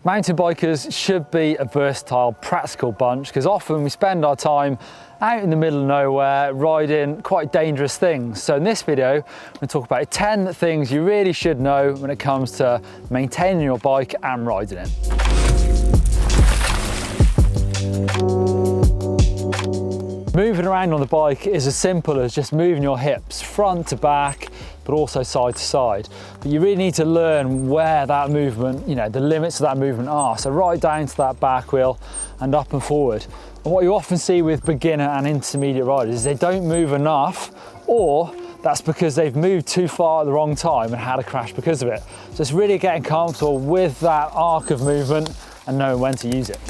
Mountain bikers should be a versatile, practical bunch because often we spend our time out in the middle of nowhere riding quite dangerous things. So in this video, I'm going to talk about 10 things you really should know when it comes to maintaining your bike and riding it. Moving around on the bike is as simple as just moving your hips front to back, but also side to side. But you really need to learn where that movement, the limits of that movement are. So right down to that back wheel and up and forward. And what you often see with beginner and intermediate riders is they don't move enough, or that's because they've moved too far at the wrong time and had a crash because of it. So it's really getting comfortable with that arc of movement and knowing when to use it.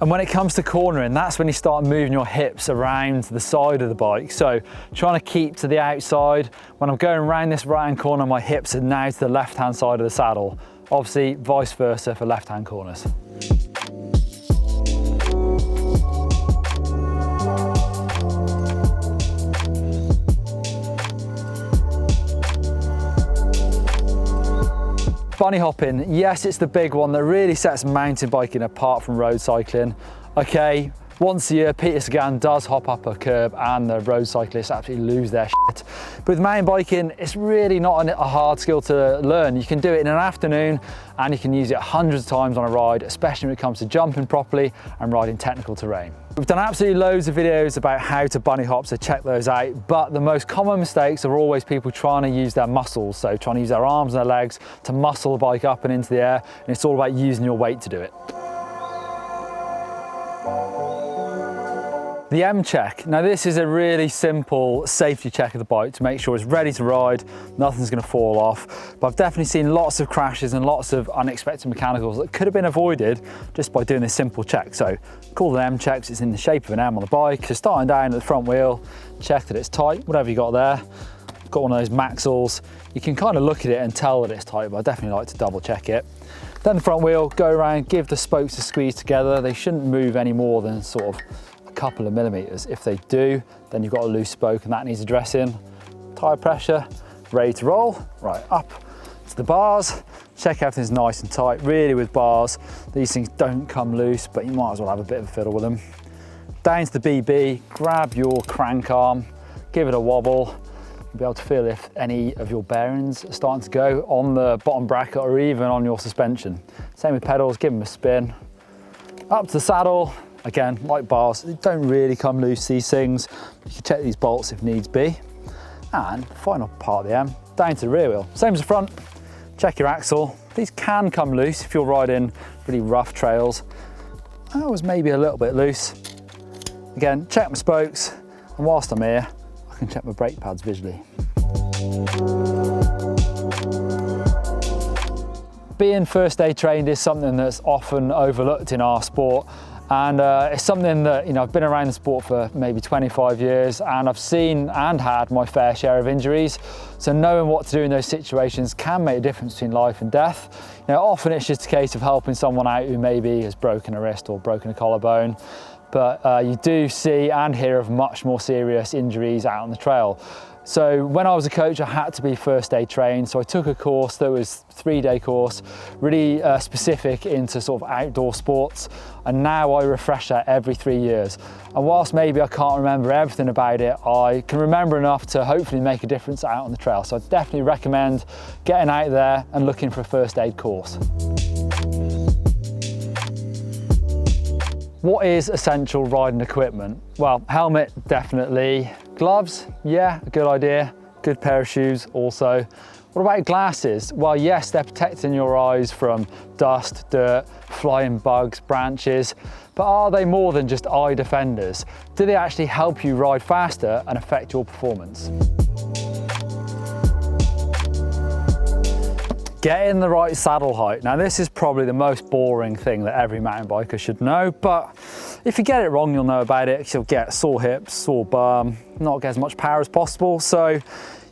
And when it comes to cornering, that's when you start moving your hips around the side of the bike. So trying to keep to the outside. When I'm going around this right-hand corner, my hips are now to the left-hand side of the saddle. Obviously, vice versa for left-hand corners. Bunny hopping, yes, it's the big one that really sets mountain biking apart from road cycling. Okay, once a year, Peter Sagan does hop up a curb and the road cyclists absolutely lose their shit. But with mountain biking, it's really not a hard skill to learn. You can do it in an afternoon and you can use it hundreds of times on a ride, especially when it comes to jumping properly and riding technical terrain. We've done absolutely loads of videos about how to bunny hop, so check those out. But the most common mistakes are always people trying to use their muscles, so trying to use their arms and their legs to muscle the bike up and into the air, and it's all about using your weight to do it. The M check. Now this is a really simple safety check of the bike to make sure it's ready to ride, nothing's going to fall off. But I've definitely seen lots of crashes and lots of unexpected mechanicals that could have been avoided just by doing this simple check. So call them M checks, it's in the shape of an M on the bike. So starting down at the front wheel, check that it's tight, whatever you got there. Got one of those Maxels. You can kind of look at it and tell that it's tight, but I definitely like to double check it. Then the front wheel, go around, give the spokes a squeeze together. They shouldn't move any more than sort of couple of millimeters. If they do, then you've got a loose spoke and that needs addressing. Tire pressure, ready to roll. Right, up to the bars, check everything's nice and tight. Really with bars, these things don't come loose, but you might as well have a bit of a fiddle with them. Down to the BB, grab your crank arm, give it a wobble. You'll be able to feel if any of your bearings are starting to go on the bottom bracket or even on your suspension. Same with pedals, give them a spin. Up to the saddle. Again, like bars, they don't really come loose, these things. You can check these bolts if needs be. And final part of the M, down to the rear wheel. Same as the front, check your axle. These can come loose if you're riding really rough trails. That was maybe a little bit loose. Again, check my spokes, and whilst I'm here, I can check my brake pads visually. Being first aid trained is something that's often overlooked in our sport. And it's something that, I've been around the sport for maybe 25 years and I've seen and had my fair share of injuries. So knowing what to do in those situations can make a difference between life and death. Often it's just a case of helping someone out who maybe has broken a wrist or broken a collarbone. But you do see and hear of much more serious injuries out on the trail. So when I was a coach, I had to be first aid trained. So I took a course that was a 3-day course, really specific into sort of outdoor sports. And now I refresh that every 3 years. And whilst maybe I can't remember everything about it, I can remember enough to hopefully make a difference out on the trail. So I definitely recommend getting out there and looking for a first aid course. What is essential riding equipment? Well, helmet, definitely. Gloves, yeah, a good idea. Good pair of shoes also. What about glasses? Well, yes, they're protecting your eyes from dust, dirt, flying bugs, branches, but are they more than just eye defenders? Do they actually help you ride faster and affect your performance? Getting the right saddle height. Now this is probably the most boring thing that every mountain biker should know, but if you get it wrong, you'll know about it. You'll get sore hips, sore bum, not get as much power as possible. So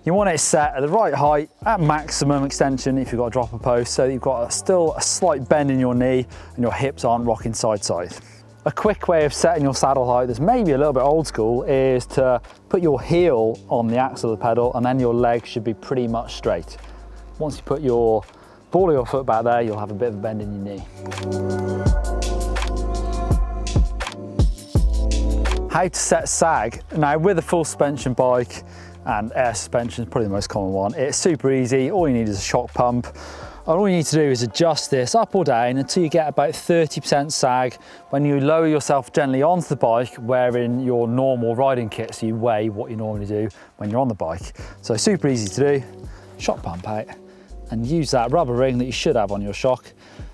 you want it set at the right height, at maximum extension if you've got a dropper post, so that you've got still a slight bend in your knee and your hips aren't rocking side to side. A quick way of setting your saddle height that's maybe a little bit old school is to put your heel on the axle of the pedal, and then your leg should be pretty much straight. Once you put your ball of your foot back there, you'll have a bit of a bend in your knee. How to set sag. Now with a full suspension bike, and air suspension is probably the most common one, it's super easy. All you need is a shock pump. And all you need to do is adjust this up or down until you get about 30% sag. When you lower yourself gently onto the bike, wearing your normal riding kit, so you weigh what you normally do when you're on the bike. So super easy to do. Shock pump out and use that rubber ring that you should have on your shock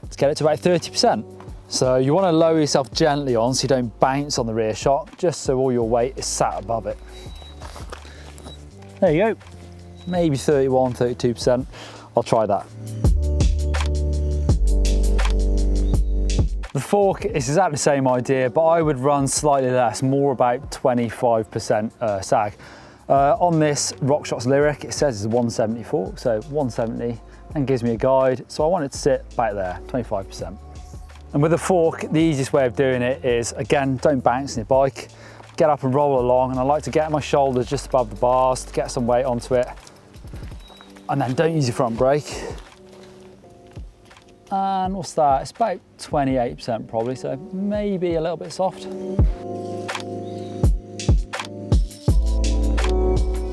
to get it to about 30%. So you want to lower yourself gently on so you don't bounce on the rear shock, just so all your weight is sat above it. There you go, maybe 31, 32%. I'll try that. The fork is exactly the same idea, but I would run slightly less, more about 25% sag. On this RockShox Lyric, it says it's a 170 fork, so 170, and gives me a guide. So I want it to sit back there, 25%. And with a fork, the easiest way of doing it is, again, don't bounce on your bike, get up and roll along, and I like to get my shoulders just above the bars to get some weight onto it. And then don't use your front brake. And what's that? It's about 28% probably, so maybe a little bit soft.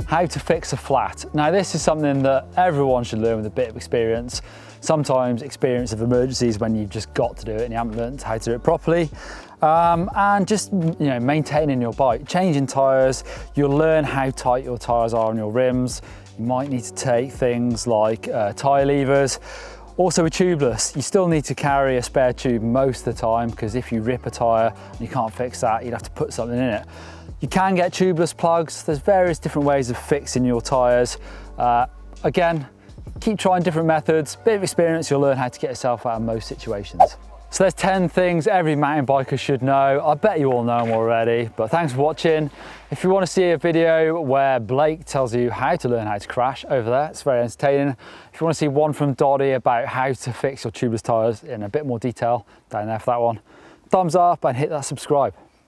How to fix a flat. Now this is something that everyone should learn with a bit of experience. Sometimes experience of emergencies when you've just got to do it and you haven't learned how to do it properly. And just maintaining your bike, changing tyres. You'll learn how tight your tyres are on your rims. You might need to take things like tyre levers. Also with tubeless, you still need to carry a spare tube most of the time, because if you rip a tyre and you can't fix that, you'd have to put something in it. You can get tubeless plugs. There's various different ways of fixing your tyres. Again, keep trying different methods. Bit of experience, you'll learn how to get yourself out of most situations. So there's 10 things every mountain biker should know. I bet you all know them already, but thanks for watching. If you want to see a video where Blake tells you how to learn how to crash, over there, it's very entertaining. If you want to see one from Doddy about how to fix your tubeless tyres in a bit more detail, down there for that one. Thumbs up and hit that subscribe.